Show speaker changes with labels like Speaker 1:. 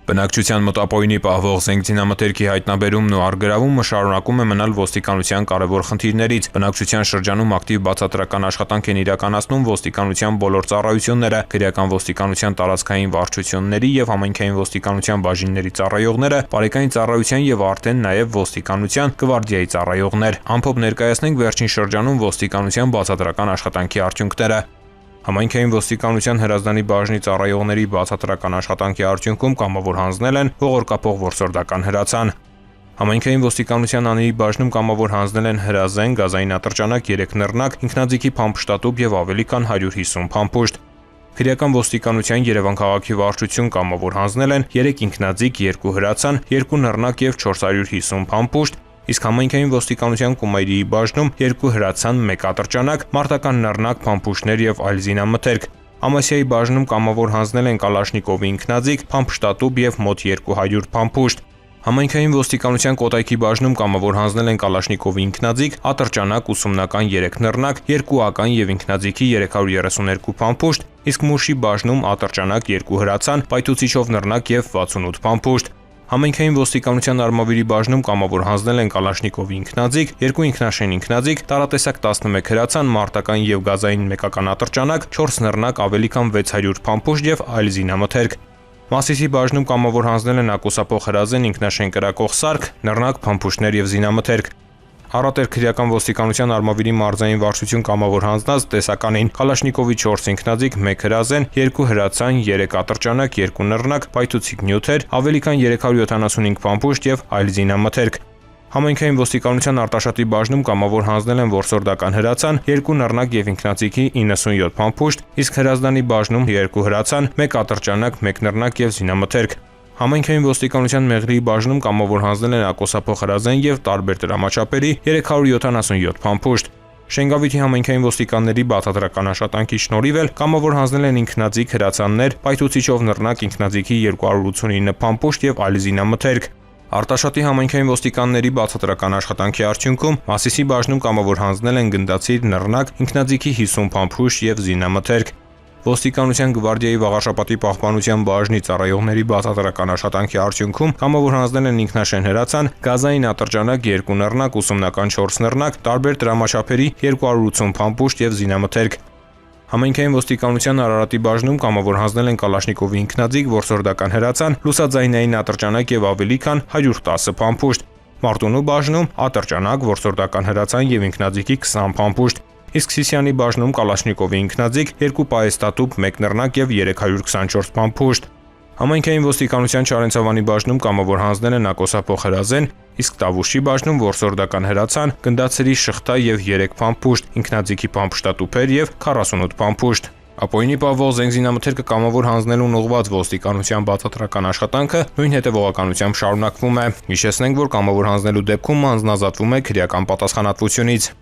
Speaker 1: Բնակչության մոտ ապօրինի պահվող զենք զինամթերքի հայտնաբերումն ու առգրավումը շարունակում է մնալ ոստիկանության կարևոր խնդիրներից։ Բնակչության շրջանում ակտիվ բացատրական աշխատանք են իրականացնում ոստիկանության բոլոր ծառայությունները, քրեական ոստիկանության տարածքային վարչությունների եւ համայնքային ոստիկանության բաժինների ծառայողները, բարեկային ծառայության եւ արդեն նաեւ ոստիկանության գվարդիայի ծառայողներ։ Ամփոփ ներկայացնենք վերջին շրջանում ոստիկանության բացատրական աշխատանքի արդյունքները։ Համայնքային ոստիկանության հրազդանի բաժնի ծառայողների բացատրական աշխատանքի արդյունքում կամավոր հանձնել են ողորկափող որսորդական հրացան։ Համայնքային ոստիկանության անիրի բաժնում կամավոր հանձնել են հրազեն, գազային ատրճանակ, 3 նռնակ, ինքնաձիգի փամփշտատուփ եւ ավելի քան 150 փամփուշտ։ Քրեական ոստիկանության Երևան քաղաքի վարչություն կամավոր հանձնել են 3 ինքնաձիգ, 2 հրացան, 2 նռնակ եւ 450 փամփուշտ։ Իսկ համայնքային ոստիկանության Կումայրիի բաժնում 2 հրացան, 1 ատրճանակ, մարտական նռնակ, փամփուշտներ եւ այլ զինամթերք։ Ամասիայի բաժնում կամավոր հանձնել են Կալաշնիկովի ինքնաձիգ, փամփշտատուփ եւ մոտ 200 փամփուշտ։ Համայնքային ոստիկանության Կոտայքի բաժնում կամավոր հանձնել են Կալաշնիկովի ինքնաձիգ, ատրճանակ, ուսումնական 3 նռնակ, 2 ական եւ ինքնաձիգի 332 փամփուշտ, իսկ Մուշի բաժնում ատրճանակ, 2 հրացան, պայթուցիչով նռնակ եւ 68 փամփուշտ։ Համայնքային ոստիկանության Արմավիրի բաժնում կամավոր հանձնել են Կալաշնիկովի ինքնաձիգ, 2 ինքնաշեն ինքնաձիգ, տարատեսակ 11 հրացան, մարտական եւ գազային մեկական ատրճանակ, 4 նռնակ, ավելի քան 600 փամփուշտ եւ այլ զինամթերք։ Մասիսի բաժնում կամավոր հանձնել են ակոսապող հրազեն, ինքնաշեն կրակող սարք, նռնակ, փամփուշտներ եւ զինամթերք։ Առատեր քրեական ոստիկանության Արմավիրի մարզային վարչություն կամավոր հանձնած տեսականին Կալաշնիկովի 4 ինքնաձիգ, 1 հրազեն, 2 հրացան, 3 ատրճանակ, 2 նռնակ, պայթուցիկ նյութեր, ավելի քան 375 փամփուշտ եւ այլ զինամթերք։ Համայնքային ոստիկանության Արտաշատի բաժնում կամավոր հանձնել են որսորդական հրացան, 2 նռնակ եւ ինքնաձիգի 97 փամփուշտ, իսկ հրազդանի բաժնում 2 հրացան, 1 ատրճանակ, 1 նռնակ եւ զինամթերք։ Համայնքային ոստիկանության Մեղրիի բաժնում կամավոր հանձնել են ակոսապող հրազեն եւ տարբեր դրամաչափերի 377 փամփուշտ։ Շենգավիթի համայնքային ոստիկանների բացատրական աշխատանքի շնորհիվ էլ կամավոր հանձնել են ինքնաձիգ հրացաններ, պայթուցիչով նռնակ, ինքնաձիգի 289 փամփուշտ եւ այլ զինամթերք։ Արտաշատի համայնքային ոստիկանների բացատրական աշխատանքի արդյունքում Մասիսի բաժնում կամավոր հանձնել են գնդացիր, նռնակ, ինքնաձիգի 50 փամփուշտ եւ զինամթերք։ Ոստիկանության գվարդիայի Վաղարշապատի պահպանության բաժնի ծառայողների բացատրական աշխատանքի արդյունքում կամավոր հանձնել են ինքնաշեն հրացան, գազային ատրճանակ, 2 նռնակ, ուսումնական 4 նռնակ, տարբեր դրամաչափերի 280 փամփուշտ եւ զինամթերք։ Համայնքային ոստիկանության Արարատի բաժնում կամավոր հանձնել են Կալաշնիկովի ինքնաձիգ, որսորդական հրացան, լուսաձայնային ատրճանակ եւ ավելի քան 110 փամփուշտ։ Մարտունու բաժնում ատրճանակ, որսորդական հրացան եւ ինքնաձիգի 20 փամփուշտ։ Իսկ Սիսյանի բաժնում Կալաշնիկովի ինքնաձիգ, 2 պայեստատուփ, 1 նռնակ եւ 324 փամփուշտ։ Համայնքային ոստիկանության Չարենցավանի բաժնում կամավոր հանձնել են ակոսապող հրազեն, իսկ Տավուշի բաժնում որսորդական հրացան, գնդացրի շղթա եւ 3 փամփուշտ, ինքնաձիգի փամփշտատուփեր եւ 48 փամփուշտ։ Ապօրինի պահվող զենք զինամթերքը կամավոր հանձնելուն ուղղված ոստիկանության բացատրական աշխատանքը նույն հետևողականությամբ շարունակվում է։ Հիշեցնենք, որ կամավոր հանձնելու դեպքում անձնազատվում է քրեական պատասխանատվությունից։